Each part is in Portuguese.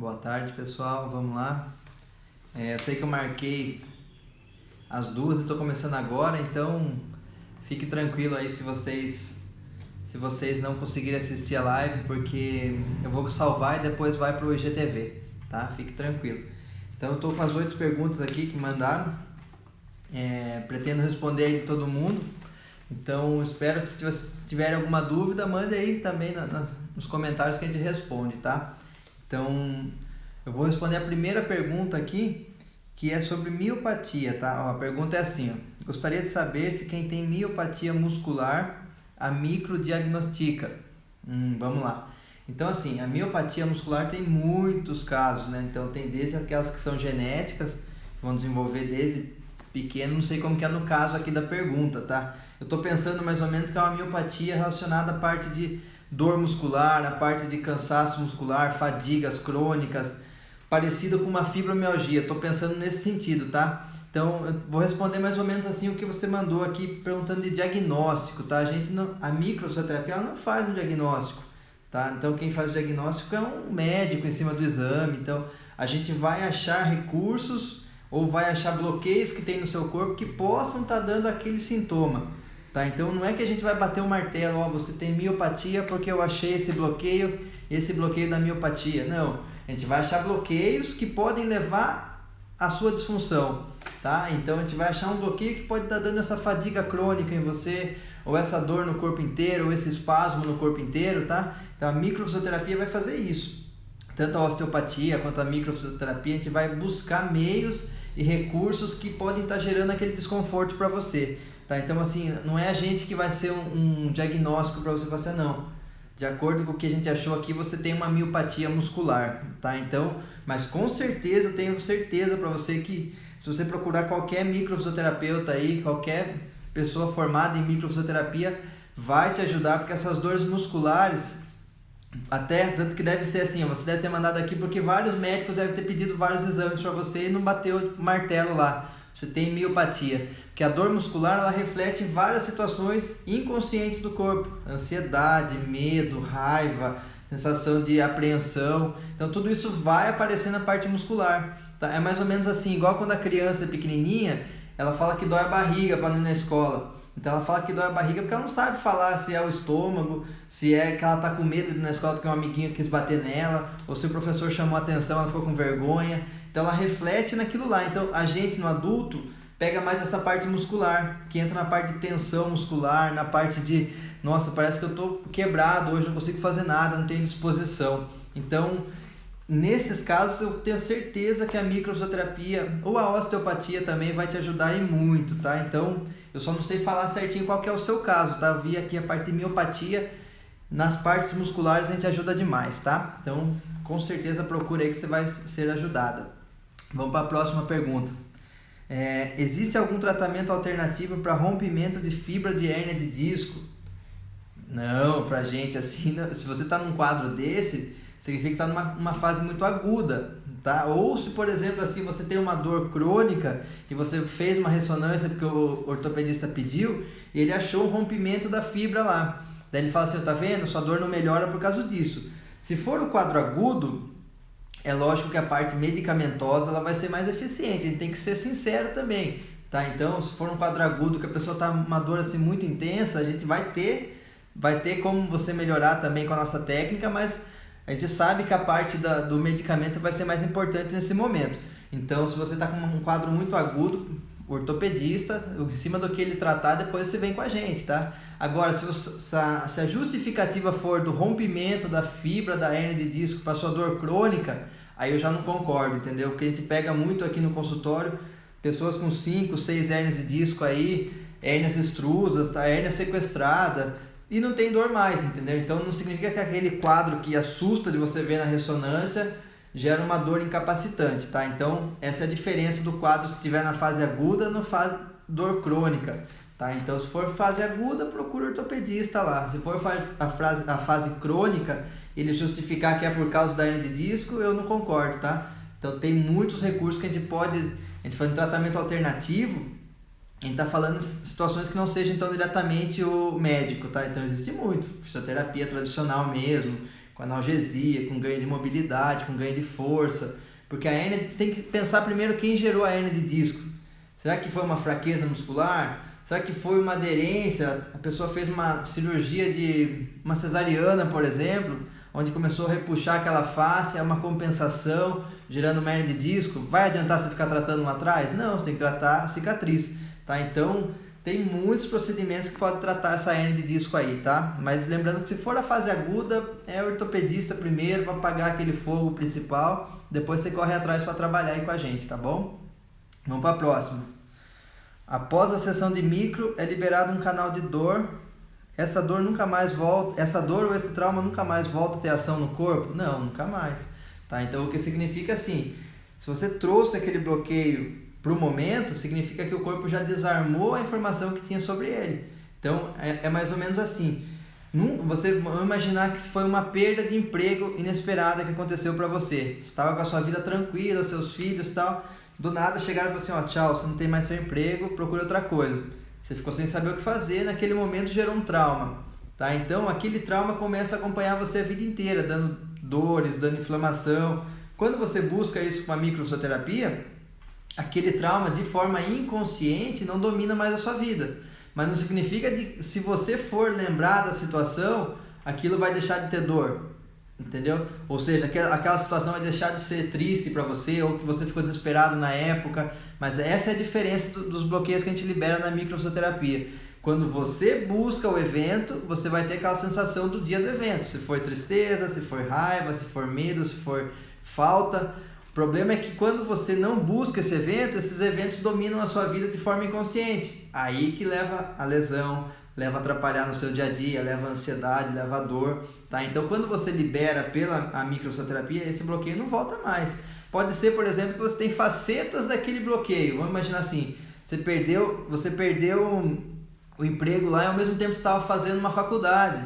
Boa tarde, pessoal. Vamos lá. Eu sei que eu marquei as duas e estou começando agora, então fique tranquilo aí se vocês não conseguirem assistir a live, porque eu vou salvar e depois vai para o IGTV, tá? Fique tranquilo. Então eu estou com as 8 perguntas aqui que mandaram. Pretendo responder aí de todo mundo. Então espero que se vocês tiverem alguma dúvida, mande aí também nos comentários que a gente responde, tá? Então eu vou responder a primeira pergunta aqui, que é sobre miopatia, tá? A pergunta é assim, ó: gostaria de saber se quem tem miopatia muscular a microdiagnostica. Vamos lá. Então assim, a miopatia muscular tem muitos casos, né? Então tem desde aquelas que são genéticas, que vão desenvolver desde pequeno, não sei como que é no caso aqui da pergunta, tá? Eu tô pensando mais ou menos que é uma miopatia relacionada à parte de dor muscular, a parte de cansaço muscular, fadigas crônicas, parecido com uma fibromialgia. Tô pensando nesse sentido, tá? Então, eu vou responder mais ou menos assim o que você mandou aqui, perguntando de diagnóstico, tá? A microfisioterapia ela não faz um diagnóstico, tá? Então, quem faz o diagnóstico é um médico em cima do exame. Então, a gente vai achar recursos ou vai achar bloqueios que tem no seu corpo que possam estar dando aquele sintoma, tá? Então não é que a gente vai bater o martelo, ó, você tem miopatia porque eu achei esse bloqueio da miopatia. Não, a gente vai achar bloqueios que podem levar à sua disfunção, tá? Então a gente vai achar um bloqueio que pode estar dando essa fadiga crônica em você, ou essa dor no corpo inteiro, ou esse espasmo no corpo inteiro, tá? Então a microfisioterapia vai fazer isso. Tanto a osteopatia quanto a microfisioterapia, a gente vai buscar meios e recursos que podem estar gerando aquele desconforto para você, tá? Então assim, não é a gente que vai ser um diagnóstico para você falar assim, não, de acordo com o que a gente achou aqui, você tem uma miopatia muscular, tá? Então, mas com certeza, tenho certeza para você que se você procurar qualquer microfisioterapeuta aí, qualquer pessoa formada em microfisioterapia, vai te ajudar, porque essas dores musculares, até tanto que deve ser assim, você deve ter mandado aqui porque vários médicos devem ter pedido vários exames para você e não bateu o martelo lá, você tem miopatia, porque a dor muscular ela reflete várias situações inconscientes do corpo, ansiedade, medo, raiva, sensação de apreensão. Então tudo isso vai aparecer na parte muscular, tá? É mais ou menos assim, igual quando a criança é pequenininha, ela fala que dói a barriga para não ir na escola. Então ela fala que dói a barriga porque ela não sabe falar se é o estômago, se é que ela tá com medo de ir na escola porque um amiguinho quis bater nela, ou se o professor chamou a atenção, ela ficou com vergonha. Então ela reflete naquilo lá. Então a gente no adulto pega mais essa parte muscular, que entra na parte de tensão muscular, na parte de, nossa, parece que eu tô quebrado, hoje não consigo fazer nada, não tenho disposição. Então, nesses casos eu tenho certeza que a microfisioterapia ou a osteopatia também vai te ajudar e muito, tá? Então, eu só não sei falar certinho qual que é o seu caso, tá? Eu vi aqui a parte de miopatia, nas partes musculares a gente ajuda demais, tá? Então, com certeza procura aí que você vai ser ajudada. Vamos para a próxima pergunta. Existe algum tratamento alternativo para rompimento de fibra de hérnia de disco? Não, pra gente assim, não. Se você está num quadro desse, significa que está numa fase muito aguda, tá? Ou se, por exemplo, assim, você tem uma dor crônica e você fez uma ressonância porque o ortopedista pediu e ele achou um rompimento da fibra lá. Daí ele fala assim, tá vendo? Sua dor não melhora por causa disso. Se for o quadro agudo, é lógico que a parte medicamentosa ela vai ser mais eficiente, a gente tem que ser sincero também, tá? Então, se for um quadro agudo que a pessoa está uma dor assim muito intensa, a gente vai ter como você melhorar também com a nossa técnica, mas a gente sabe que a parte do medicamento vai ser mais importante nesse momento. Então, se você está com um quadro muito agudo, o ortopedista, em cima do que ele tratar, depois você vem com a gente, tá? Agora, se a justificativa for do rompimento da fibra da hérnia de disco para sua dor crônica, aí eu já não concordo, entendeu? Porque a gente pega muito aqui no consultório, pessoas com 5, 6 hérnias de disco aí, hérnias extrusas, tá? Hérnia sequestrada, e não tem dor mais, entendeu? Então não significa que aquele quadro que assusta de você ver na ressonância gera uma dor incapacitante, tá? Então essa é a diferença do quadro se estiver na fase aguda ou na fase dor crônica, tá? Então se for fase aguda, procura o ortopedista lá. Se for a fase crônica, ele justificar que é por causa da hérnia de disco, eu não concordo, tá? Então tem muitos recursos que a gente faz um tratamento alternativo. A gente está falando de situações que não sejam então diretamente o médico, tá? Então existe muito, fisioterapia tradicional mesmo, com analgesia, com ganho de mobilidade, com ganho de força. Porque a hérnia, você tem que pensar primeiro quem gerou a hérnia de disco. Será que foi uma fraqueza muscular? Será que foi uma aderência? A pessoa fez uma cirurgia de uma cesariana, por exemplo, onde começou a repuxar aquela face, é uma compensação, gerando uma hérnia de disco. Vai adiantar você ficar tratando lá atrás? Não, você tem que tratar a cicatriz, tá? Então, tem muitos procedimentos que podem tratar essa hérnia de disco aí, tá? Mas lembrando que se for a fase aguda, é o ortopedista primeiro para apagar aquele fogo principal, depois você corre atrás para trabalhar aí com a gente, tá bom? Vamos para a próxima. Após a sessão de micro, é liberado um canal de dor. Essa dor nunca mais volta, essa dor ou esse trauma nunca mais volta a ter ação no corpo? Não, nunca mais, tá? Então o que significa assim, se você trouxe aquele bloqueio para o momento, significa que o corpo já desarmou a informação que tinha sobre ele. Então é mais ou menos assim. Você vai imaginar que foi uma perda de emprego inesperada que aconteceu para você. Você estava com a sua vida tranquila, seus filhos e tal, do nada chegaram e falaram assim, ó, tchau, você não tem mais seu emprego, procure outra coisa. Você ficou sem saber o que fazer, naquele momento gerou um trauma, tá? Então aquele trauma começa a acompanhar você a vida inteira, dando dores, dando inflamação. Quando você busca isso com a microfisioterapia, aquele trauma de forma inconsciente não domina mais a sua vida. Mas não significa que se você for lembrar da situação, aquilo vai deixar de ter dor, entendeu? Ou seja, aquela situação vai deixar de ser triste para você, ou que você ficou desesperado na época. Mas essa é a diferença dos bloqueios que a gente libera na microfisioterapia. Quando você busca o evento, você vai ter aquela sensação do dia do evento. Se for tristeza, se for raiva, se for medo, se for falta. O problema é que quando você não busca esse evento, esses eventos dominam a sua vida de forma inconsciente. Aí que leva a lesão, leva a atrapalhar no seu dia a dia, leva a ansiedade, leva a dor, tá? Então quando você libera pela microfisioterapia, esse bloqueio não volta mais. Pode ser, por exemplo, que você tem facetas daquele bloqueio. Vamos imaginar assim, você perdeu o emprego lá e ao mesmo tempo você estava fazendo uma faculdade.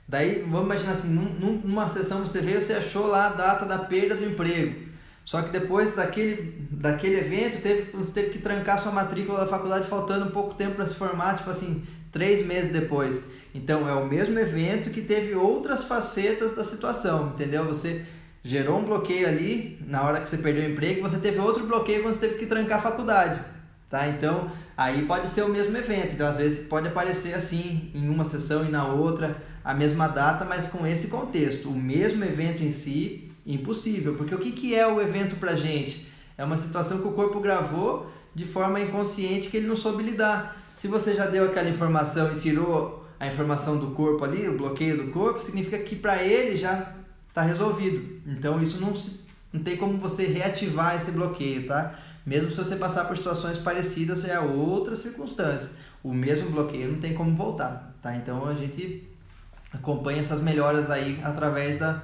Daí, vamos imaginar assim, numa sessão você veio e você achou lá a data da perda do emprego. Só que depois daquele evento, você teve que trancar sua matrícula da faculdade faltando pouco tempo para se formar, tipo assim, 3 meses depois. Então, é o mesmo evento que teve outras facetas da situação, entendeu? Você gerou um bloqueio ali na hora que você perdeu o emprego, você teve outro bloqueio quando você teve que trancar a faculdade, tá? Então, aí pode ser o mesmo evento. Então, às vezes, pode aparecer assim, em uma sessão e na outra, a mesma data, mas com esse contexto. O mesmo evento em si, impossível, porque o que é o evento pra gente? É uma situação que o corpo gravou de forma inconsciente que ele não soube lidar. Se você já deu aquela informação e tirou a informação do corpo ali, o bloqueio do corpo, significa que para ele já está resolvido. Então isso não tem como você reativar esse bloqueio, tá? Mesmo se você passar por situações parecidas, é outra circunstância. O mesmo bloqueio não tem como voltar, tá? Então a gente acompanha essas melhoras aí através da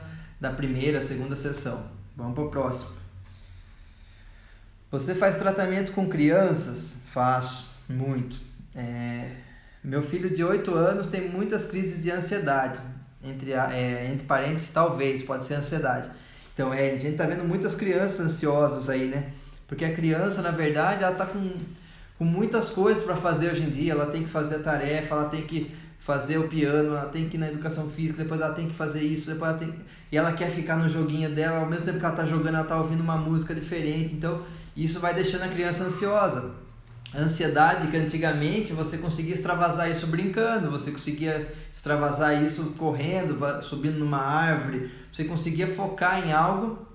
primeira, segunda sessão. Vamos para o próximo. Você faz tratamento com crianças? Faço, muito. Meu filho de 8 anos tem muitas crises de ansiedade. Entre parênteses, talvez, pode ser ansiedade. Então, a gente está vendo muitas crianças ansiosas aí, né? Porque a criança, na verdade, ela está com muitas coisas para fazer hoje em dia. Ela tem que fazer a tarefa, ela tem que fazer o piano, ela tem que ir na educação física, depois ela tem que fazer isso, depois ela tem... E ela quer ficar no joguinho dela, ao mesmo tempo que ela está jogando, ela está ouvindo uma música diferente. Então, isso vai deixando a criança ansiosa. A ansiedade, que antigamente você conseguia extravasar isso brincando, você conseguia extravasar isso correndo, subindo numa árvore, você conseguia focar em algo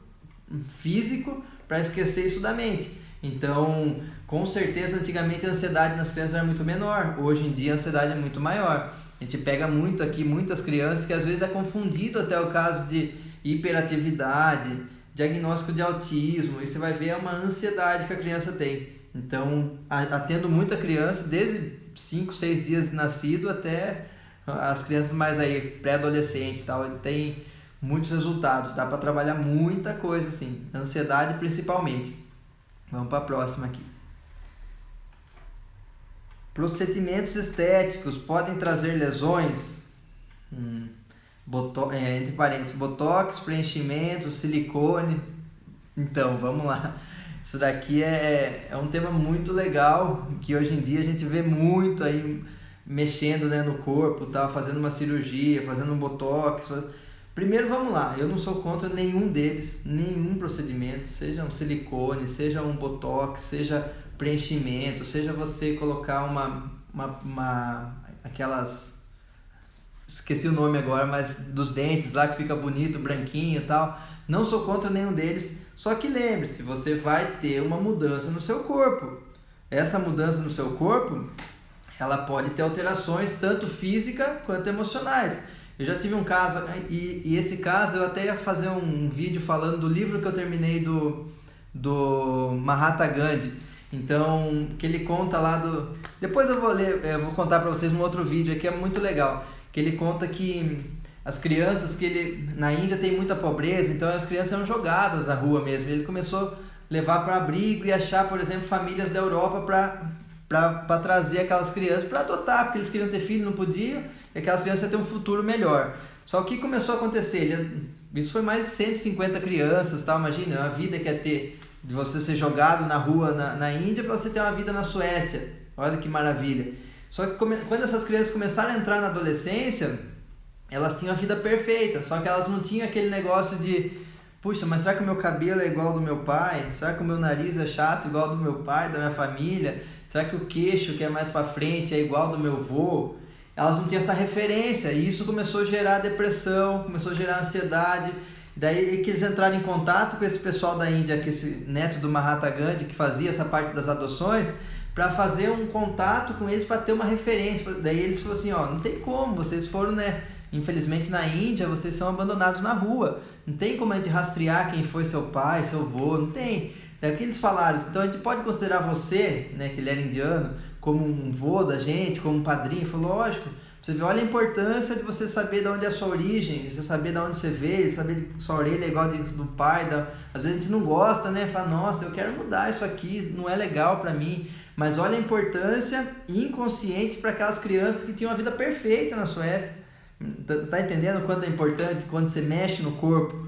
físico para esquecer isso da mente. Então, com certeza, antigamente a ansiedade nas crianças era muito menor, hoje em dia a ansiedade é muito maior. A gente pega muito aqui, muitas crianças que às vezes é confundido até o caso de hiperatividade, diagnóstico de autismo, e você vai ver uma ansiedade que a criança tem. Então, atendo muita criança, desde 5, 6 dias de nascido até as crianças mais aí, pré-adolescentes e tal, tem muitos resultados, dá para trabalhar muita coisa assim, ansiedade principalmente. Vamos para a próxima aqui. Procedimentos estéticos podem trazer lesões? Entre parênteses, botox, preenchimento, silicone. Então, vamos lá. Isso daqui é um tema muito legal, que hoje em dia a gente vê muito aí mexendo, né, no corpo, tá? Fazendo uma cirurgia, fazendo um botox. Primeiro, vamos lá, eu não sou contra nenhum deles, nenhum procedimento, seja um silicone, seja um botox, seja preenchimento, seja você colocar aquelas, esqueci o nome agora, mas dos dentes lá que fica bonito, branquinho e tal. Não sou contra nenhum deles, só que lembre-se, você vai ter uma mudança no seu corpo. Essa mudança no seu corpo, ela pode ter alterações tanto físicas quanto emocionais. Eu já tive um caso, e esse caso eu até ia fazer um vídeo falando do livro que eu terminei do Mahatma Gandhi. Então, que ele conta lá depois eu vou ler, eu vou contar para vocês num outro vídeo aqui, é muito legal. Que ele conta que as crianças, na Índia tem muita pobreza, então as crianças eram jogadas na rua mesmo. Ele começou a levar para abrigo e achar, por exemplo, famílias da Europa para trazer aquelas crianças para adotar, porque eles queriam ter filho, não podiam, e aquelas crianças iam ter um futuro melhor. Só que o que começou a acontecer? Isso foi mais de 150 crianças, tá? Imagina, a vida que é ter, de você ser jogado na rua na Índia para você ter uma vida na Suécia. Olha que maravilha. Só que quando essas crianças começaram a entrar na adolescência, elas tinham a vida perfeita, só que elas não tinham aquele negócio de, puxa, mas será que o meu cabelo é igual ao do meu pai? Será que o meu nariz é chato igual ao do meu pai, da minha família? Será que o queixo, que é mais para frente, é igual ao do meu avô? Elas não tinham essa referência, e isso começou a gerar depressão, começou a gerar ansiedade. Daí que eles entraram em contato com esse pessoal da Índia, que esse neto do Mahatma Gandhi, que fazia essa parte das adoções, para fazer um contato com eles, para ter uma referência. Daí eles falaram assim, ó, não tem como, vocês foram, né, infelizmente na Índia, vocês são abandonados na rua, não tem como a gente rastrear quem foi seu pai, seu avô, não tem. Daí que eles falaram, então a gente pode considerar você, né, que ele era indiano, como um vô da gente, como um padrinho. Falou, lógico, você vê, olha a importância de você saber de onde é a sua origem, você saber de onde você veio, saber que sua orelha é igual do pai. Às vezes a gente não gosta, né, fala, nossa, eu quero mudar isso aqui, não é legal para mim. Mas olha a importância inconsciente para aquelas crianças que tinham uma vida perfeita na Suécia. Tá entendendo o quanto é importante quando você mexe no corpo,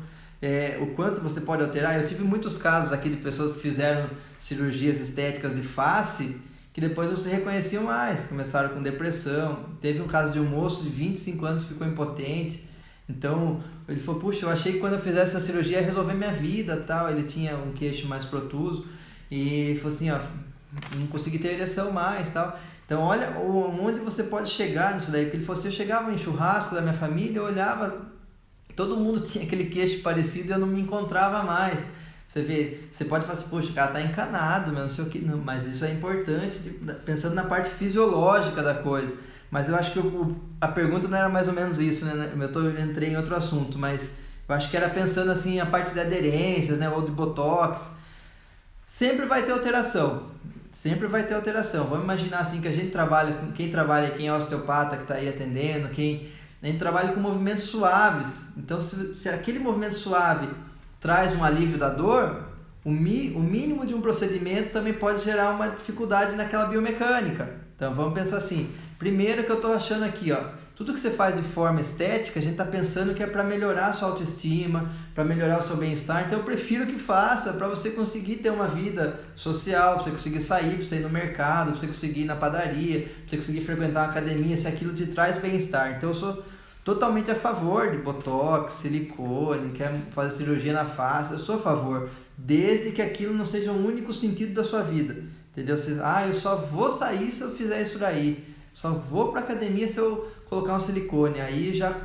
o quanto você pode alterar? Eu tive muitos casos aqui de pessoas que fizeram cirurgias estéticas de face que depois não se reconheciam mais, começaram com depressão. Teve um caso de um moço de 25 anos que ficou impotente. Então ele falou, puxa, eu achei que quando eu fizesse essa cirurgia ia resolver minha vida, tal. Ele tinha um queixo mais protuso e falou assim, ó, não consegui ter ereção mais, tal. Então olha onde você pode chegar nisso daí, porque ele falou assim, eu chegava em churrasco da minha família, eu olhava, todo mundo tinha aquele queixo parecido e eu não me encontrava mais. Você vê, você pode falar assim, poxa, o cara tá encanado, mas não sei o que, não, mas isso é importante, pensando na parte fisiológica da coisa. Mas eu acho que a pergunta não era mais ou menos isso, né? Eu entrei em outro assunto, mas eu acho que era pensando assim, a parte de aderências, né, ou de botox. Sempre vai ter alteração. Sempre vai ter alteração. Vamos imaginar assim que a gente trabalha com quem é osteopata que está aí atendendo, a gente trabalha com movimentos suaves. Então, se aquele movimento suave traz um alívio da dor, o mínimo de um procedimento também pode gerar uma dificuldade naquela biomecânica. Então, vamos pensar assim. Primeiro que eu estou achando aqui, ó, tudo que você faz de forma estética, a gente está pensando que é para melhorar a sua autoestima, para melhorar o seu bem-estar. Então eu prefiro que faça para você conseguir ter uma vida social, para você conseguir sair, para você ir no mercado, para você conseguir ir na padaria, para você conseguir frequentar uma academia, se aquilo te traz bem-estar. Então eu sou totalmente a favor de botox, silicone, quer fazer cirurgia na face, eu sou a favor, desde que aquilo não seja o único sentido da sua vida. Entendeu? Eu só vou sair se eu fizer isso daí. Só vou para academia se eu colocar um silicone. Aí já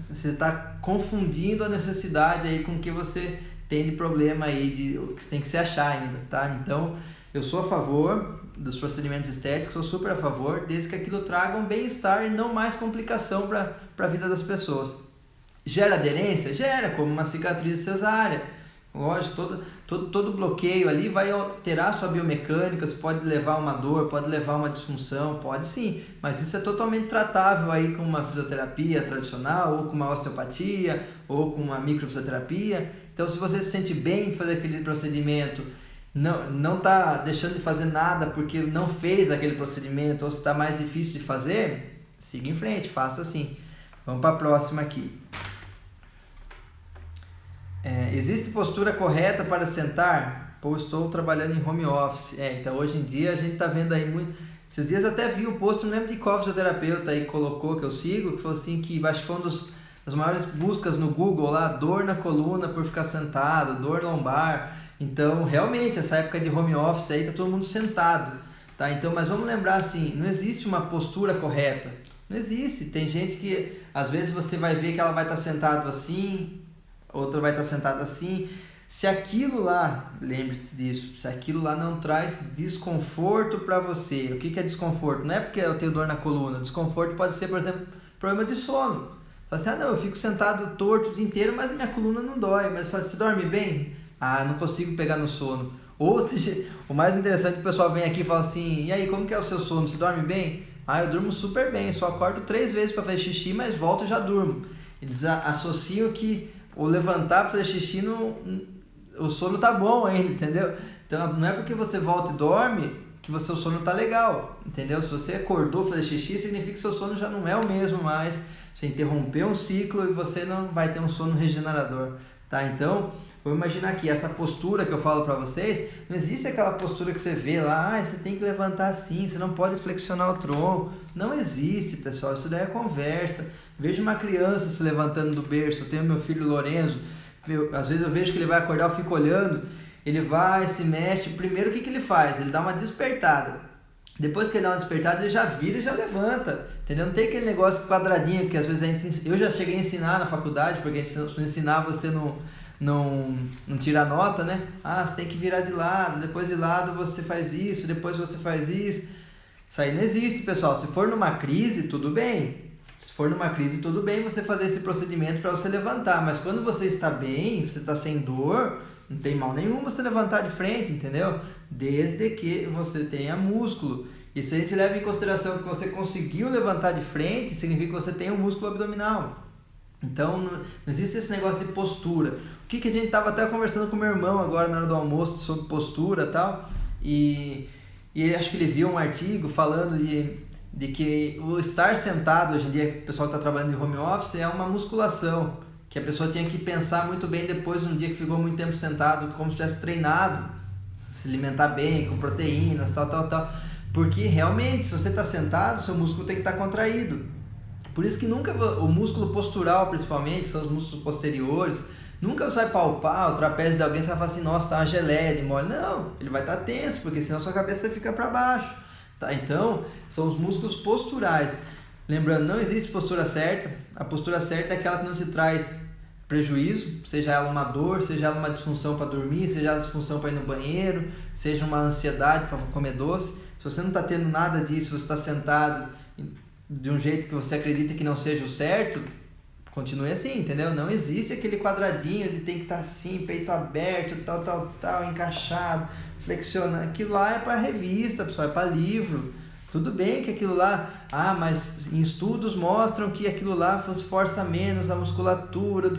você está confundindo a necessidade aí com o que você tem de problema aí, que você tem que se achar ainda, tá? Então, eu sou a favor dos procedimentos estéticos, sou super a favor, desde que aquilo traga um bem-estar e não mais complicação para a vida das pessoas. Gera aderência? Gera, como uma cicatriz cesárea. Lógico, todo bloqueio ali vai alterar a sua biomecânica, você pode levar a uma dor, pode levar a uma disfunção, pode sim, mas isso é totalmente tratável aí com uma fisioterapia tradicional, ou com uma osteopatia, ou com uma microfisioterapia. Então, se você se sente bem de fazer aquele procedimento, não está deixando de fazer nada porque não fez aquele procedimento, ou se está mais difícil de fazer, siga em frente, faça assim. Vamos para a próxima aqui. Existe postura correta para sentar? Pô, estou trabalhando em home office. Então hoje em dia a gente está vendo aí muito. Esses dias eu até vi um post, não lembro de qual fisioterapeuta aí colocou, que eu sigo, que falou assim que acho que foi um as maiores buscas no Google lá, dor na coluna por ficar sentado, dor lombar. Então, realmente, essa época de home office aí tá todo mundo sentado, tá? Então, mas vamos lembrar assim, não existe uma postura correta. Não existe. Tem gente que, às vezes, você vai ver que ela vai estar sentado assim, outra vai estar sentada assim. Se aquilo lá, lembre-se disso, se aquilo lá não traz desconforto para você, o que é desconforto? Não é porque eu tenho dor na coluna, desconforto pode ser, por exemplo, problema de sono. Fala assim, não, eu fico sentado torto o dia inteiro, mas minha coluna não dói. Mas fala, você dorme bem? Não consigo pegar no sono. O mais interessante é que o pessoal vem aqui e fala assim, e aí, como que é o seu sono? Você dorme bem? Eu durmo super bem, só acordo 3 vezes para fazer xixi, mas volto e já durmo. Eles associam que o levantar para fazer xixi, o sono tá bom ainda, entendeu? Então, não é porque você volta e dorme que o seu sono tá legal, entendeu? Se você acordou para fazer xixi, significa que seu sono já não é o mesmo mais. Você interrompeu um ciclo e você não vai ter um sono regenerador, tá? Então, vou imaginar aqui, essa postura que eu falo para vocês, não existe aquela postura que você vê lá, você tem que levantar assim, você não pode flexionar o tronco. Não existe, pessoal, isso daí é conversa. Vejo uma criança se levantando do berço, eu tenho meu filho Lorenzo, às vezes eu vejo que ele vai acordar, eu fico olhando, ele vai, se mexe, primeiro o que ele faz? Ele dá uma despertada. Depois que ele dá uma despertada, ele já vira e já levanta, entendeu? Não tem aquele negócio quadradinho que às vezes eu já cheguei a ensinar na faculdade, porque a gente ensinar você não tira nota, né? Você tem que virar de lado, depois de lado você faz isso, depois você faz isso. Isso aí não existe, pessoal. Se for numa crise, tudo bem. Se for numa crise, tudo bem você fazer esse procedimento para você levantar. Mas quando você está bem, você está sem dor, não tem mal nenhum você levantar de frente, entendeu? Desde que você tenha músculo. E se a gente leva em consideração que você conseguiu levantar de frente, significa que você tem um músculo abdominal. Então, não existe esse negócio de postura. O que a gente estava até conversando com meu irmão agora na hora do almoço sobre postura e tal. E acho que ele viu um artigo falando de que o estar sentado hoje em dia, que o pessoal está trabalhando de home office, é uma musculação. Que a pessoa tinha que pensar muito bem depois, um dia que ficou muito tempo sentado, como se tivesse treinado, se alimentar bem, com proteínas, tal. Porque realmente, se você está sentado, seu músculo tem que estar contraído. Por isso que nunca, o músculo postural principalmente, são os músculos posteriores, nunca você vai palpar o trapézio de alguém e você vai falar assim, nossa, tá uma geleia de mole. Não, ele vai estar tenso, porque senão sua cabeça fica para baixo. Tá? Então, são os músculos posturais. Lembrando, não existe postura certa. A postura certa é aquela que não te traz prejuízo, seja ela uma dor, seja ela uma disfunção para dormir, seja ela disfunção para ir no banheiro, seja uma ansiedade para comer doce. Se você não está tendo nada disso, você está sentado de um jeito que você acredita que não seja o certo, continue assim, entendeu? Não existe aquele quadradinho de tem que estar assim, peito aberto, tal, encaixado, flexionando. Aquilo lá é para revista, pessoal, é para livro. Tudo bem que aquilo lá, mas em estudos mostram que aquilo lá força menos a musculatura.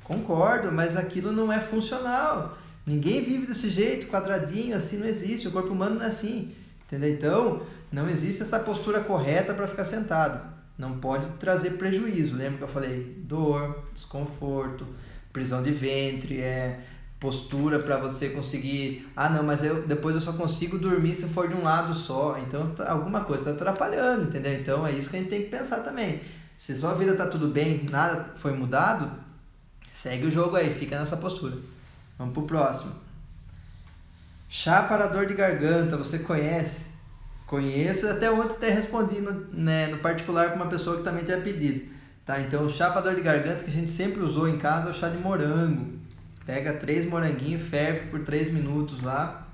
Concordo, mas aquilo não é funcional. Ninguém vive desse jeito, quadradinho, assim não existe. O corpo humano não é assim, entendeu? Então, não existe essa postura correta para ficar sentado. Não pode trazer prejuízo. Lembra que eu falei? Dor, desconforto, prisão de ventre, postura para você conseguir... mas depois eu só consigo dormir se for de um lado só. Então, alguma coisa está atrapalhando, entendeu? Então, é isso que a gente tem que pensar também. Se sua vida está tudo bem, nada foi mudado, segue o jogo aí, fica nessa postura. Vamos pro próximo. Chá para dor de garganta, você conhece? Conheço, até ontem até respondi no particular com uma pessoa que também tinha pedido. Tá? Então, o chá para dor de garganta que a gente sempre usou em casa é o chá de morango. Pega 3 moranguinhos, ferve por 3 minutos lá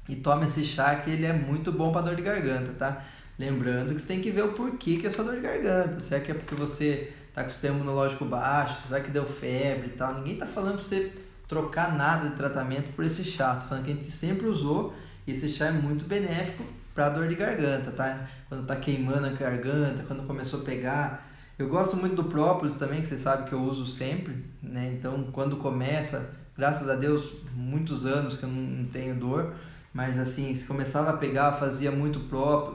e toma esse chá que ele é muito bom para dor de garganta, tá? Lembrando que você tem que ver o porquê que é sua dor de garganta. Será que é porque você tá com o sistema imunológico baixo? Será que deu febre e tal? Ninguém tá falando para você trocar nada de tratamento por esse chá. Tô falando que a gente sempre usou e esse chá é muito benéfico para dor de garganta, tá? Quando tá queimando a garganta, quando começou a pegar... Eu gosto muito do própolis também, que você sabe que eu uso sempre, né? Então, quando começa, graças a Deus, muitos anos que eu não tenho dor, mas assim, se começava a pegar, fazia muito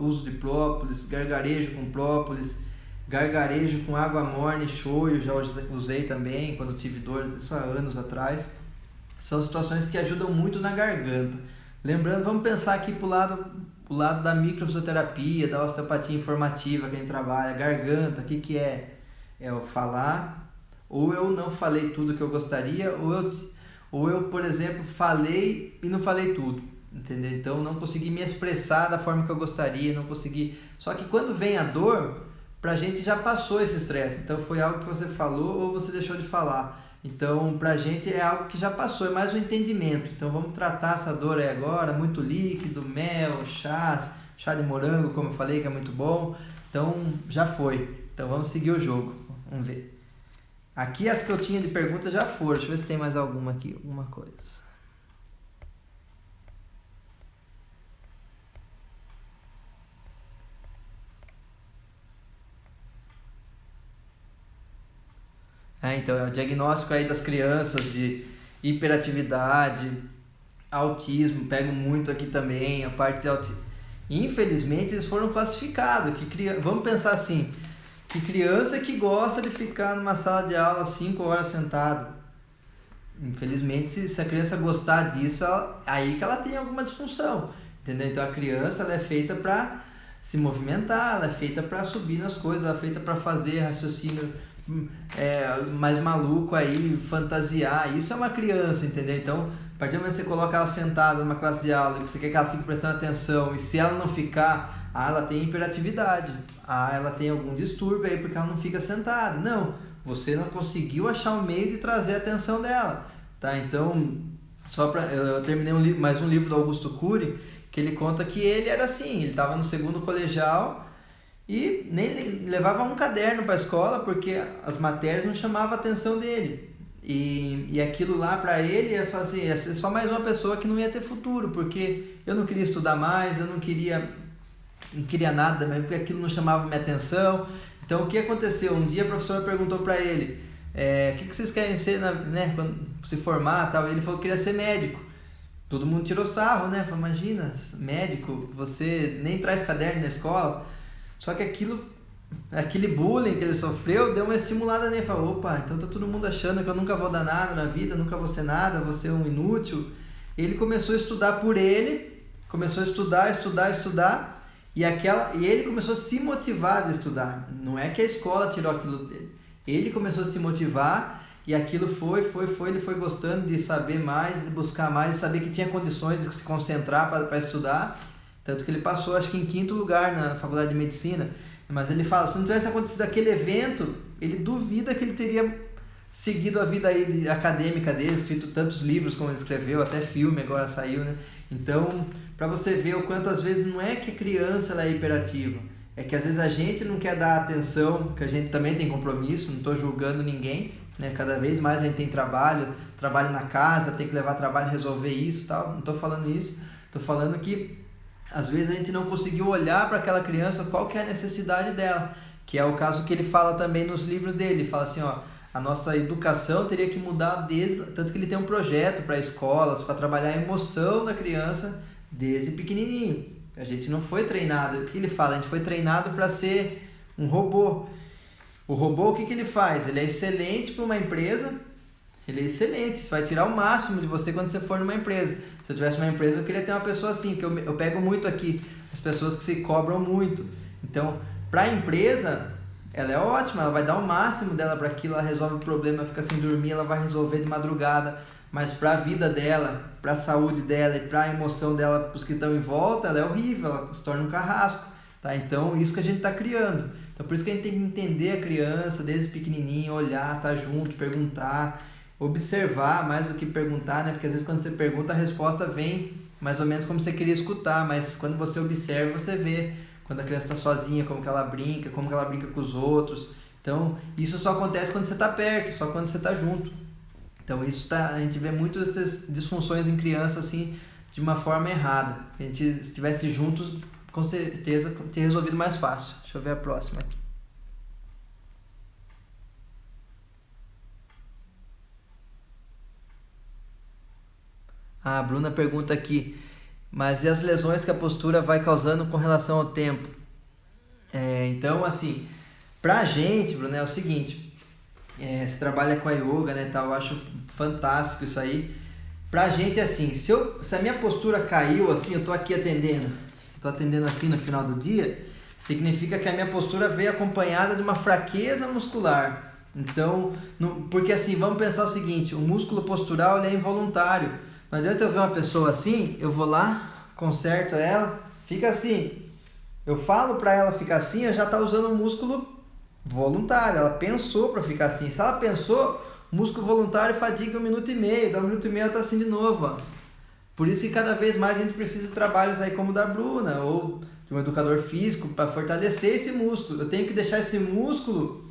uso de própolis, gargarejo com própolis, gargarejo com água morna e shoyu, já usei também quando tive dores, isso há anos atrás. São situações que ajudam muito na garganta. Lembrando, vamos pensar aqui pro lado da microfisioterapia, da osteopatia informativa que a gente trabalha, garganta, o que é? É o falar, ou eu não falei tudo que eu gostaria, ou eu, por exemplo, falei e não falei tudo, entendeu? Então não consegui me expressar da forma que eu gostaria, não consegui. Só que quando vem a dor, pra gente já passou esse estresse. Então foi algo que você falou ou você deixou de falar. Então pra gente é algo que já passou, é mais um entendimento. Então vamos tratar essa dor aí agora, muito líquido, mel, chá de morango, como eu falei, que é muito bom. Então já foi. Então vamos seguir o jogo. Vamos ver. Aqui as que eu tinha de perguntas já foram. Deixa eu ver se tem mais alguma aqui, alguma coisa. Então é o diagnóstico aí das crianças de hiperatividade, autismo, pego muito aqui também, a parte de autismo. Infelizmente eles foram classificados, vamos pensar assim, que criança que gosta de ficar numa sala de aula 5 horas sentado. Infelizmente, se a criança gostar disso, aí que ela tem alguma disfunção, entendeu? Então a criança ela é feita para se movimentar, ela é feita para subir nas coisas, ela é feita para fazer raciocínio mais maluco aí, fantasiar. Isso é uma criança, entendeu? Então, a partir do momento que você coloca ela sentada numa classe de aula e você quer que ela fique prestando atenção, e se ela não ficar, ela tem hiperatividade, ela tem algum distúrbio aí porque ela não fica sentada. Não, você não conseguiu achar um meio de trazer a atenção dela, tá? Então, eu terminei mais um livro do Augusto Cury, que ele conta que ele era assim, ele estava no segundo colegial e nem levava um caderno para a escola porque as matérias não chamavam a atenção dele. E aquilo lá para ele ia ser só mais uma pessoa que não ia ter futuro, porque eu não queria estudar mais, eu não queria nada, porque aquilo não chamava minha atenção. Então o que aconteceu? Um dia a professora perguntou para ele, o que vocês querem ser, né, quando se formar, tal? E ele falou que queria ser médico. Todo mundo tirou sarro, né? Falou, imagina, médico, você nem traz caderno na escola. Só que aquele bullying que ele sofreu deu uma estimulada nele. Falou, opa, então tá todo mundo achando que eu nunca vou dar nada na vida, nunca vou ser nada, vou ser um inútil. Ele começou a estudar por ele, começou a estudar, e ele começou a se motivar de estudar. Não é que a escola tirou aquilo dele. Ele começou a se motivar e aquilo ele foi gostando de saber mais, de buscar mais, de saber que tinha condições de se concentrar para estudar. Tanto que ele passou, acho que em 5º lugar na faculdade de medicina. Mas ele fala, se não tivesse acontecido aquele evento, ele duvida que ele teria seguido a vida aí acadêmica dele, escrito tantos livros como ele escreveu, até filme agora saiu, né? Então, para você ver o quanto às vezes não é que a criança ela é hiperativa, é que às vezes a gente não quer dar atenção, que a gente também tem compromisso, não estou julgando ninguém, né? Cada vez mais a gente tem trabalho na casa, tem que levar trabalho, resolver isso, tal. Não estou falando isso, estou falando que às vezes a gente não conseguiu olhar para aquela criança qual que é a necessidade dela, que é o caso que ele fala também nos livros dele. Ele fala assim, a nossa educação teria que mudar tanto que ele tem um projeto para escolas, para trabalhar a emoção da criança desde pequenininho. A gente não foi treinado, o que ele fala? A gente foi treinado para ser um robô. O robô, o que ele faz? Ele é excelente para uma empresa, ele é excelente, você vai tirar o máximo de você quando você for numa empresa. Se eu tivesse uma empresa, eu queria ter uma pessoa assim, que eu pego muito aqui, as pessoas que se cobram muito. Então, para a empresa, ela é ótima, ela vai dar o máximo dela para aquilo, ela resolve o problema, fica sem dormir, ela vai resolver de madrugada. Mas para a vida dela, para a saúde dela e para a emoção dela, para os que estão em volta, ela é horrível, ela se torna um carrasco. Tá? Então, isso que a gente está criando. Então, por isso que a gente tem que entender a criança desde pequenininho, olhar, estar junto, perguntar, observar mais do que perguntar, né? Porque às vezes quando você pergunta, a resposta vem mais ou menos como você queria escutar, mas quando você observa, você vê quando a criança está sozinha, como que ela brinca com os outros. Então, isso só acontece quando você está perto, só quando você está junto. Então, a gente vê muito essas disfunções em criança assim, de uma forma errada. Se a gente estivesse juntos, com certeza teria resolvido mais fácil. Deixa eu ver a próxima aqui. A Bruna pergunta aqui, mas e as lesões que a postura vai causando com relação ao tempo? Então, assim, pra gente, Bruna, é o seguinte, você trabalha com a yoga, né, tal, eu acho fantástico isso aí. Pra gente, assim, se a minha postura caiu, assim, eu tô aqui atendendo assim no final do dia, significa que a minha postura veio acompanhada de uma fraqueza muscular. Então, porque assim, vamos pensar o seguinte, o músculo postural ele é involuntário. Não adianta eu ver uma pessoa assim, eu vou lá, conserto ela, fica assim. Eu falo para ela ficar assim, ela já está usando um músculo voluntário, ela pensou para ficar assim. Se ela pensou, o músculo voluntário fadiga 1 minuto e meio, dá 1 minuto e meio ela está assim de novo. Ó. Por isso que cada vez mais a gente precisa de trabalhos aí como o da Bruna, ou de um educador físico, para fortalecer esse músculo. Eu tenho que deixar esse músculo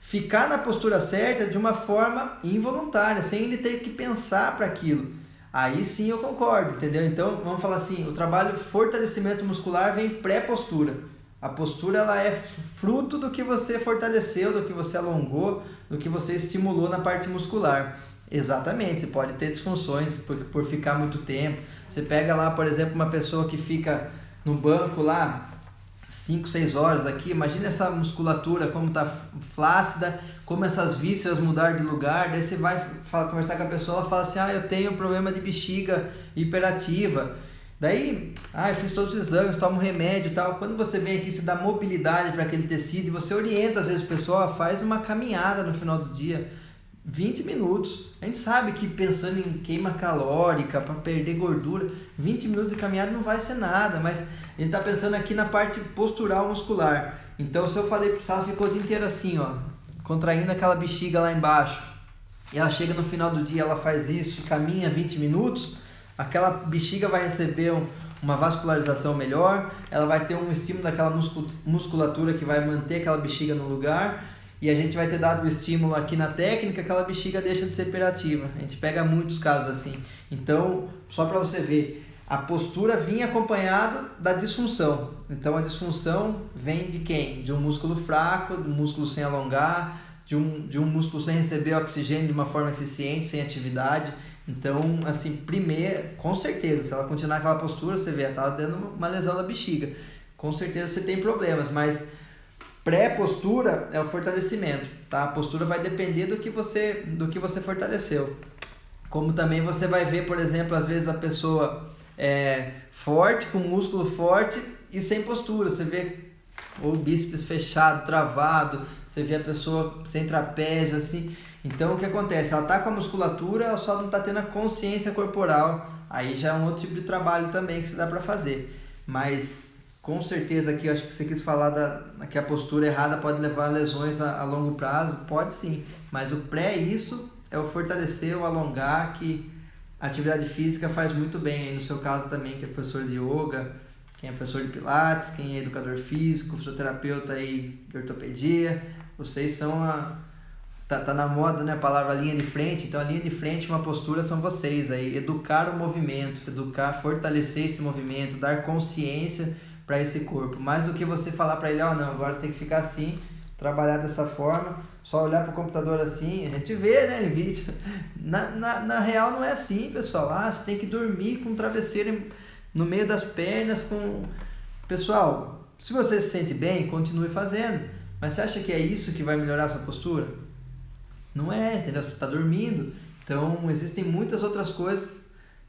ficar na postura certa de uma forma involuntária, sem ele ter que pensar para aquilo. Aí sim eu concordo, entendeu? Então vamos falar assim, o trabalho de fortalecimento muscular vem pré-postura. A postura ela é fruto do que você fortaleceu, do que você alongou, do que você estimulou na parte muscular. Exatamente, você pode ter disfunções por ficar muito tempo. Você pega lá, por exemplo, uma pessoa que fica no banco lá 5, 6 horas aqui, imagina essa musculatura como está flácida, como essas vísceras mudaram de lugar, daí você vai conversar com a pessoa, ela fala assim, eu tenho problema de bexiga hiperativa, daí, eu fiz todos os exames, tomo remédio e tal, quando você vem aqui, você dá mobilidade para aquele tecido, e você orienta às vezes o pessoal, faz uma caminhada no final do dia, 20 minutos, a gente sabe que pensando em queima calórica, para perder gordura, 20 minutos de caminhada não vai ser nada, mas a gente está pensando aqui na parte postural muscular. Então, se eu falei que ela ficou o dia inteiro assim, ó, contraindo aquela bexiga lá embaixo, e ela chega no final do dia, ela faz isso, caminha 20 minutos, aquela bexiga vai receber uma vascularização melhor, ela vai ter um estímulo daquela musculatura que vai manter aquela bexiga no lugar, e a gente vai ter dado o estímulo aqui na técnica, aquela bexiga deixa de ser hiperativa. A gente pega muitos casos assim. Então, só para você ver, a postura vinha acompanhada da disfunção. Então, a disfunção vem de quem? De um músculo fraco, de um músculo sem alongar, de um músculo sem receber oxigênio de uma forma eficiente, sem atividade. Então, assim, primeiro, com certeza, se ela continuar aquela postura, você vê, ela está dando uma lesão da bexiga. Com certeza você tem problemas, mas pré-postura é o fortalecimento, tá? A postura vai depender do que você fortaleceu. Como também você vai ver, por exemplo, às vezes a pessoa forte, com músculo forte e sem postura. Você vê o bíceps fechado, travado, você vê a pessoa sem trapézio, assim. Então, o que acontece? Ela está com a musculatura, ela só não está tendo a consciência corporal. Aí já é um outro tipo de trabalho também que você dá para fazer. Mas com certeza aqui, eu acho que você quis falar que a postura errada pode levar a lesões a longo prazo. Pode sim, mas o isso é o fortalecer, o alongar, que a atividade física faz muito bem. Aí no seu caso também, que é professor de yoga, quem é professor de pilates, quem é educador físico, fisioterapeuta aí de ortopedia, vocês são Tá na moda, né, a palavra linha de frente. Então a linha de frente, uma postura, são vocês aí, educar o movimento, fortalecer esse movimento, dar consciência para esse corpo, mais do que você falar para ele, não, agora você tem que ficar assim, trabalhar dessa forma, só olhar para o computador assim. A gente vê, né, em vídeo, na real não é assim, pessoal. Você tem que dormir com um travesseiro no meio das pernas, pessoal, se você se sente bem, continue fazendo, mas você acha que é isso que vai melhorar a sua postura? Não é, entendeu? Você está dormindo. Então, existem muitas outras coisas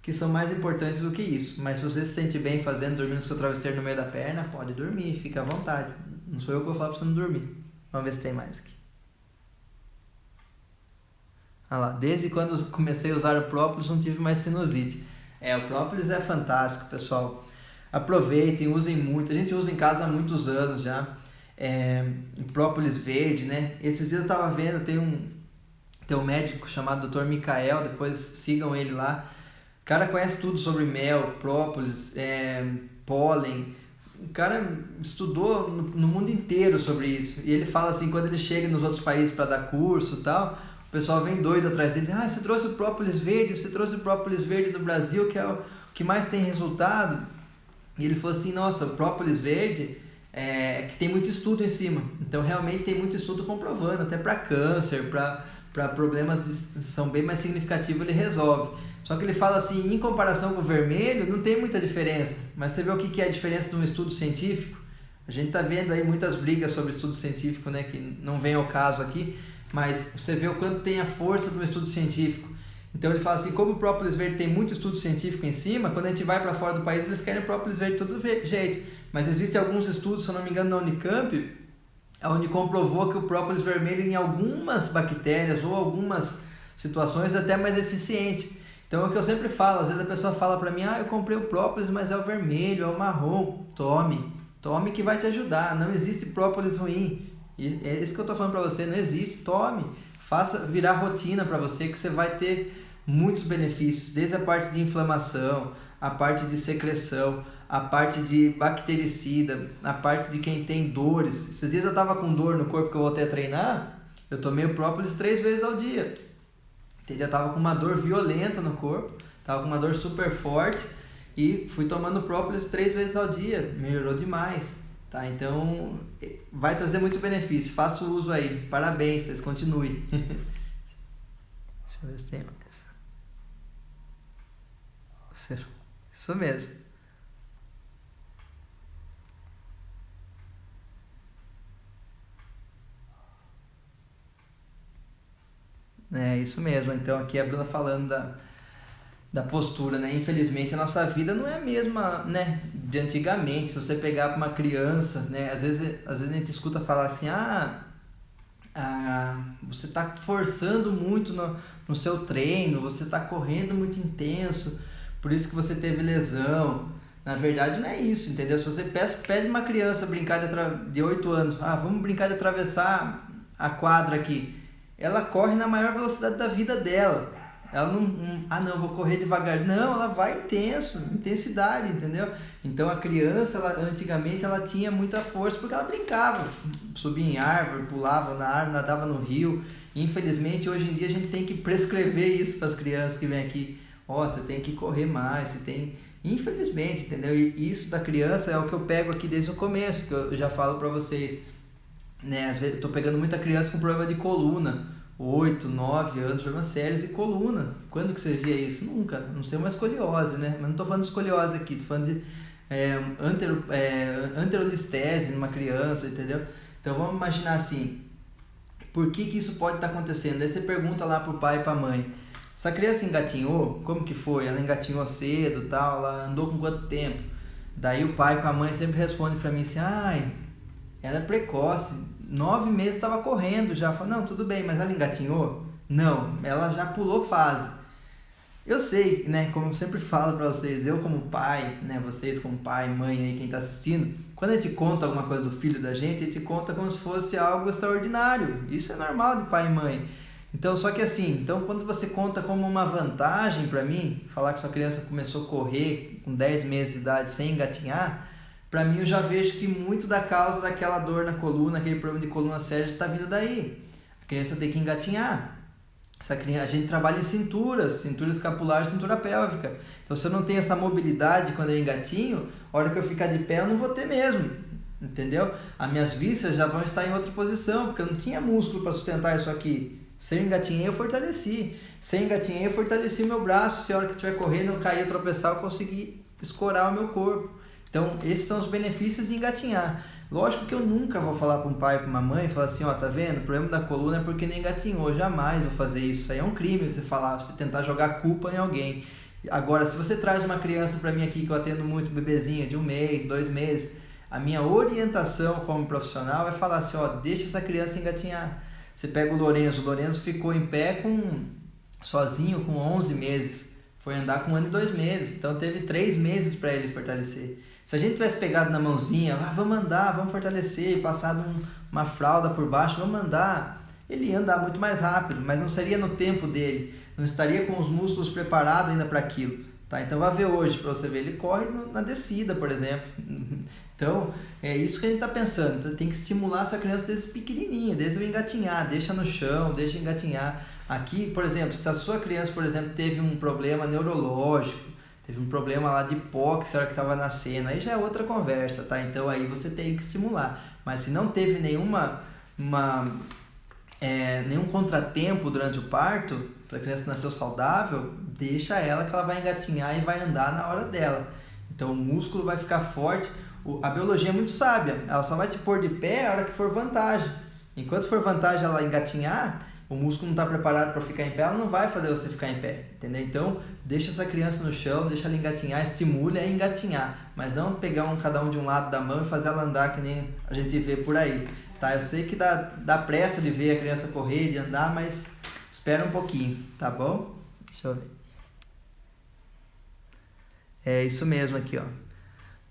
que são mais importantes do que isso. Mas se você se sente bem fazendo, dormindo com seu travesseiro no meio da perna, pode dormir, fica à vontade. Não sou eu que vou falar para você não dormir. Vamos ver se tem mais aqui. Olha lá, desde quando comecei a usar o própolis não tive mais sinusite. O própolis é fantástico, pessoal. Aproveitem, usem muito. A gente usa em casa há muitos anos já. Própolis verde, né? Esses dias eu estava vendo, tem um médico chamado Dr. Michael, depois sigam ele lá. O cara conhece tudo sobre mel, própolis, pólen. O cara estudou no mundo inteiro sobre isso. E ele fala assim, quando ele chega nos outros países para dar curso e tal, o pessoal vem doido atrás dele. Você trouxe o própolis verde, você trouxe o própolis verde do Brasil, que é o que mais tem resultado. E ele falou assim, nossa, o própolis verde que tem muito estudo em cima. Então, realmente tem muito estudo comprovando, até para câncer, para problemas são bem mais significativos, ele resolve. Só que ele fala assim, em comparação com o vermelho, não tem muita diferença. Mas você vê o que é a diferença de um estudo científico? A gente está vendo aí muitas brigas sobre estudo científico, né, que não vem ao caso aqui, mas você vê o quanto tem a força do estudo científico. Então ele fala assim, como o própolis verde tem muito estudo científico em cima, quando a gente vai para fora do país, eles querem o própolis verde de todo jeito. Mas existem alguns estudos, se eu não me engano, na Unicamp, onde comprovou que o própolis vermelho em algumas bactérias ou algumas situações é até mais eficiente. Então é o que eu sempre falo, às vezes a pessoa fala para mim, eu comprei o própolis, mas é o vermelho, é o marrom. Tome que vai te ajudar, não existe própolis ruim. E é isso que eu estou falando para você, não existe, tome. Faça virar rotina para você que você vai ter muitos benefícios, desde a parte de inflamação, a parte de secreção, a parte de bactericida, a parte de quem tem dores. Esses dias eu estava com dor no corpo que eu voltei a treinar, eu tomei o própolis 3 vezes ao dia. Eu já estava com uma dor violenta no corpo, estava com uma dor super forte e fui tomando própolis 3 vezes ao dia, melhorou demais. Tá, então vai trazer muito benefício, faça o uso aí, parabéns, vocês continuem. Deixa eu ver se tem mais. Isso mesmo. É isso mesmo, então aqui a Bruna falando da postura, né? Infelizmente a nossa vida não é a mesma, né, de antigamente. Se você pegar para uma criança, né, às vezes a gente escuta falar assim, você está forçando muito no seu treino, você está correndo muito intenso, por isso que você teve lesão. Na verdade não é isso, entendeu? Se você pede uma criança brincar de 8 anos, vamos brincar de atravessar a quadra aqui, ela corre na maior velocidade da vida dela. Ela não, vou correr devagar. Não, ela vai intensidade, entendeu? Então a criança, antigamente, ela tinha muita força porque ela brincava, subia em árvore, pulava na árvore, nadava no rio. Infelizmente, hoje em dia a gente tem que prescrever isso para as crianças que vêm aqui. Você tem que correr mais, você tem... Infelizmente, entendeu? E isso da criança é o que eu pego aqui desde o começo, que eu já falo para vocês, né? Às vezes eu tô pegando muita criança com problema de coluna. 8, 9 anos, problemas sérios de coluna. Quando que você via isso? Nunca. Não sei uma escoliose, né? Mas não estou falando de escoliose aqui, estou falando de anterolistese numa criança, entendeu? Então vamos imaginar assim, por que isso pode estar acontecendo? Aí você pergunta lá pro pai e pra mãe, essa criança engatinhou? Como que foi? Ela engatinhou cedo, tal, ela andou com quanto tempo? Daí o pai com a mãe sempre responde para mim assim, ela é precoce, 9 meses estava correndo já. Falo, não, tudo bem, mas ela engatinhou? Não, ela já pulou fase. Eu sei, né, como eu sempre falo para vocês, eu como pai, né, vocês como pai, mãe aí, quem está assistindo, quando a gente conta alguma coisa do filho da gente, a gente conta como se fosse algo extraordinário. Isso é normal de pai e mãe. Então, só que assim, quando você conta como uma vantagem para mim, falar que sua criança começou a correr com 10 meses de idade sem engatinhar, para mim eu já vejo que muito da causa daquela dor na coluna, aquele problema de coluna séria está vindo daí. A criança tem que engatinhar. A gente trabalha em cintura escapular, cintura pélvica. Então se eu não tenho essa mobilidade quando eu engatinho, a hora que eu ficar de pé eu não vou ter mesmo. Entendeu? As minhas vísceras já vão estar em outra posição, porque eu não tinha músculo para sustentar isso aqui. Se eu engatinhei, eu fortaleci. Se eu engatinhei, eu fortaleci meu braço. Se a hora que eu estiver correndo, eu cair, eu tropeçar, eu conseguir escorar o meu corpo. Então, esses são os benefícios de engatinhar. Lógico que eu nunca vou falar para um pai, para uma mãe, falar assim, tá vendo? O problema da coluna é porque não engatinhou. Jamais vou fazer isso. Isso aí é um crime você falar, você tentar jogar culpa em alguém. Agora, se você traz uma criança para mim aqui, que eu atendo muito, bebezinha de 1 mês, 2 meses, a minha orientação como profissional é falar assim, deixa essa criança engatinhar. Você pega o Lorenzo ficou em pé sozinho com 11 meses. Foi andar com 1 ano e 2 meses. Então, teve 3 meses para ele fortalecer. Se a gente tivesse pegado na mãozinha, vamos andar, vamos fortalecer, passado uma fralda por baixo, vamos andar, ele ia andar muito mais rápido, mas não seria no tempo dele, não estaria com os músculos preparados ainda para aquilo. Tá? Então vai ver hoje, para você ver, ele corre na descida, por exemplo. Então é isso que a gente está pensando, então, tem que estimular essa criança desde pequenininho, desde o engatinhar, deixa no chão, deixa engatinhar. Aqui, por exemplo, se a sua criança, por exemplo, teve um problema neurológico, teve um problema lá de hipóxia na hora que estava nascendo, aí já é outra conversa, tá? Então aí você tem que estimular. Mas se não teve nenhum contratempo durante o parto, para a criança que nasceu saudável, deixa ela que ela vai engatinhar e vai andar na hora dela. Então o músculo vai ficar forte. A biologia é muito sábia, ela só vai te pôr de pé a hora que for vantagem. Enquanto for vantagem ela engatinhar, o músculo não está preparado para ficar em pé, ela não vai fazer você ficar em pé, entendeu? Então, deixa essa criança no chão, deixa ela engatinhar, estimule a engatinhar, mas não pegar cada um de um lado da mão e fazer ela andar que nem a gente vê por aí. tá? Eu sei que dá pressa de ver a criança correr, de andar, mas espera um pouquinho, tá bom? Deixa eu ver. É isso mesmo aqui, ó.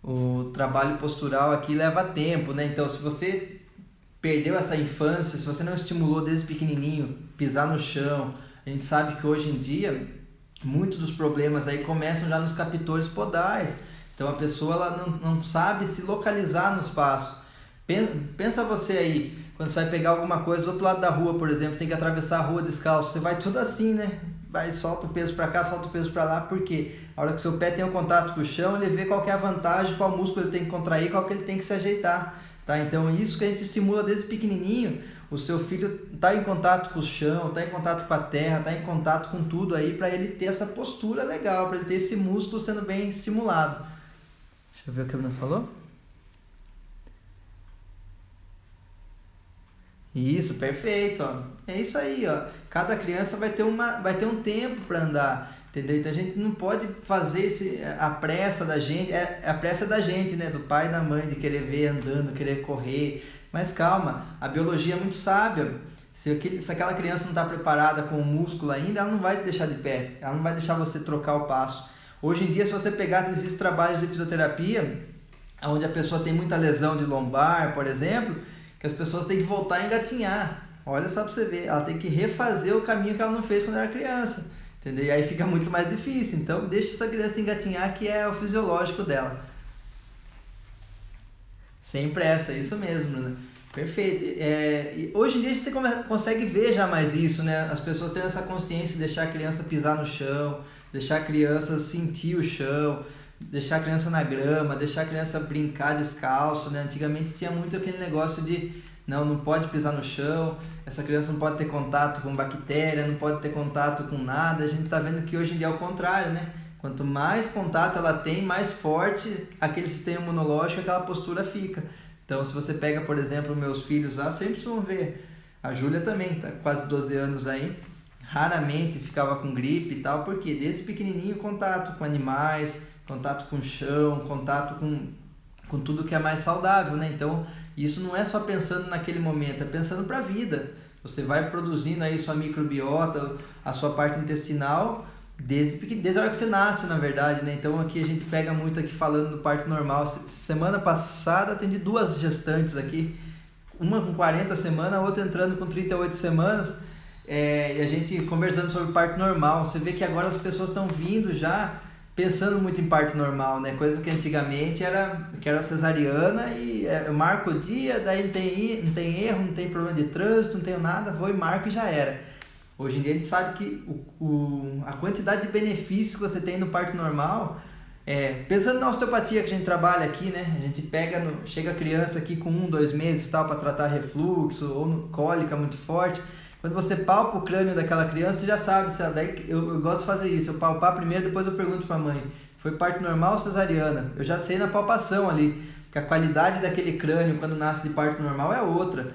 O trabalho postural aqui leva tempo, né? Então, se você perdeu essa infância, se você não estimulou desde pequenininho, pisar no chão, a gente sabe que hoje em dia, muitos dos problemas aí começam já nos captores podais. Então, a pessoa ela não sabe se localizar no espaço. Pensa você aí, quando você vai pegar alguma coisa do outro lado da rua, por exemplo, você tem que atravessar a rua descalço, você vai tudo assim, né? Vai, solta o peso para cá, solta o peso para lá, porque a hora que seu pé tem o contato com o chão, ele vê qual que é a vantagem, qual músculo ele tem que contrair, qual que ele tem que se ajeitar, tá? Então, isso que a gente estimula desde pequenininho, o seu filho tá em contato com o chão, tá em contato com a terra, tá em contato com tudo aí, para ele ter essa postura legal, para ele ter esse músculo sendo bem estimulado. Deixa eu ver o que a Bruna falou. Isso, perfeito, ó. É isso aí, ó. Cada criança vai ter um tempo para andar, entendeu? Então a gente não pode fazer a pressa da gente, a pressa da gente, né? Do pai e da mãe de querer ver andando, querer correr. Mas calma, a biologia é muito sábia. Se aquela criança não está preparada com o músculo ainda, ela não vai te deixar de pé, ela não vai deixar você trocar o passo. Hoje em dia, se você pegar esses trabalhos de fisioterapia, onde a pessoa tem muita lesão de lombar, por exemplo, que as pessoas têm que voltar a engatinhar. Olha só para você ver, ela tem que refazer o caminho que ela não fez quando era criança, entendeu? E aí fica muito mais difícil. Então deixa essa criança engatinhar, que é o fisiológico dela. Sem pressa, isso mesmo, né? Perfeito. E hoje em dia a gente consegue ver já mais isso, né? As pessoas têm essa consciência de deixar a criança pisar no chão, deixar a criança sentir o chão, deixar a criança na grama, deixar a criança brincar descalço, né? Antigamente tinha muito aquele negócio de não pode pisar no chão, essa criança não pode ter contato com bactéria, não pode ter contato com nada. A gente está vendo que hoje em dia é o contrário, né? Quanto mais contato ela tem, mais forte aquele sistema imunológico, aquela postura fica. Então, se você pega, por exemplo, meus filhos lá, sempre vão ver. A Júlia também, tá quase 12 anos aí, raramente ficava com gripe e tal, porque desde pequenininho contato com animais, contato com o chão, contato com tudo que é mais saudável, né? Então, isso não é só pensando naquele momento, é pensando para a vida. Você vai produzindo aí sua microbiota, a sua parte intestinal, desde a hora que você nasce, na verdade, né? Então, aqui a gente pega muito aqui falando do parto normal. Semana passada atendi 2 gestantes aqui, uma com 40 semanas, a outra entrando com 38 semanas, e a gente conversando sobre parto normal. Você vê que agora as pessoas estão vindo já pensando muito em parto normal, né? Coisa que antigamente era cesariana e eu marco o dia, daí não tem erro, não tem problema de trânsito, não tenho nada, vou e marco e já era. Hoje em dia a gente sabe que a quantidade de benefícios que você tem no parto normal, pensando na osteopatia que a gente trabalha aqui, né? A gente chega a criança aqui com 1-2 meses tal para tratar refluxo ou cólica muito forte. Quando você palpa o crânio daquela criança, você já sabe. Eu gosto de fazer isso. Eu palpar primeiro, depois eu pergunto para a mãe: foi parto normal ou cesariana? Eu já sei na palpação ali, que a qualidade daquele crânio quando nasce de parto normal é outra.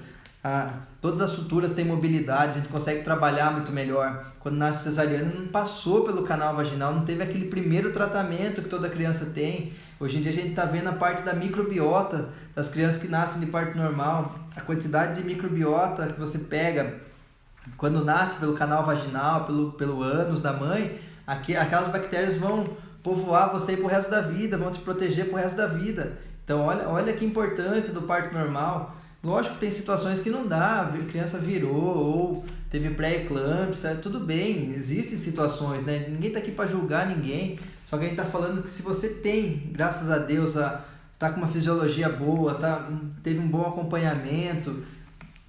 Todas as suturas têm mobilidade, a gente consegue trabalhar muito melhor. Quando nasce cesariana, não passou pelo canal vaginal, não teve aquele primeiro tratamento que toda criança tem. Hoje em dia a gente está vendo a parte da microbiota das crianças que nascem de parto normal. A quantidade de microbiota que você pega quando nasce pelo canal vaginal, pelo ânus da mãe, aquelas bactérias vão povoar você pro resto da vida, vão te proteger pro resto da vida. Então olha que importância do parto normal. Lógico que tem situações que não dá, a criança virou ou teve pré-eclâmpsia, tudo bem, existem situações, né? Ninguém está aqui para julgar ninguém, só que a gente está falando que se você tem, graças a Deus, tá com uma fisiologia boa, teve um bom acompanhamento,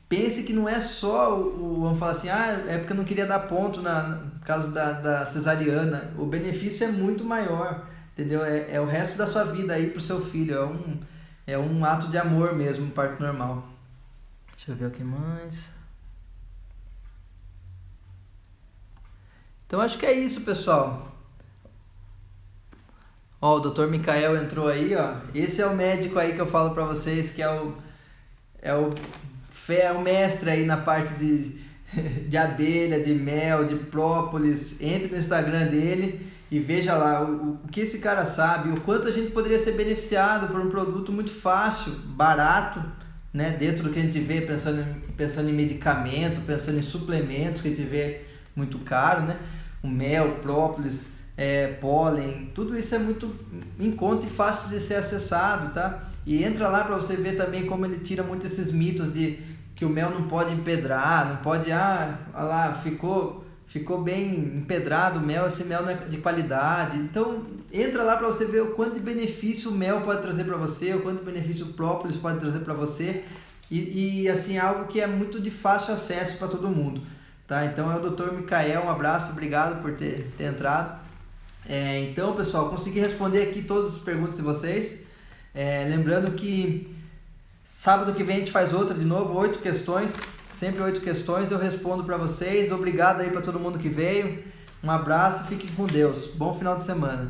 pense que não é só vamos falar assim, é porque eu não queria dar ponto no caso da cesariana, o benefício é muito maior, entendeu? É o resto da sua vida aí pro seu filho, é um ato de amor mesmo, um parto normal. Deixa eu ver o que mais. Então acho que é isso, pessoal. Ó, o Dr. Micael entrou aí, ó. Esse é o médico aí que eu falo pra vocês, que é o mestre aí na parte de abelha, de mel, de própolis. Entre no Instagram dele e veja lá o que esse cara sabe, o quanto a gente poderia ser beneficiado por um produto muito fácil, barato, né? Dentro do que a gente vê, pensando em medicamento, pensando em suplementos que a gente vê muito caro, né? O mel, própolis, pólen, tudo isso é muito em conta e fácil de ser acessado, tá? E entra lá para você ver também como ele tira muito esses mitos de que o mel não pode empedrar, não pode, olha lá, ficou bem empedrado o mel, esse mel não é de qualidade. Então entra lá para você ver o quanto de benefício o mel pode trazer para você, o quanto de benefício o própolis pode trazer para você, e assim, algo que é muito de fácil acesso para todo mundo, tá? Então é o Dr. Micael, um abraço, obrigado por ter entrado. Então, pessoal, consegui responder aqui todas as perguntas de vocês. Lembrando que sábado que vem a gente faz outra de novo, 8 questões, sempre 8 questões, eu respondo para vocês. Obrigado aí para todo mundo que veio, um abraço, fiquem com Deus, bom final de semana.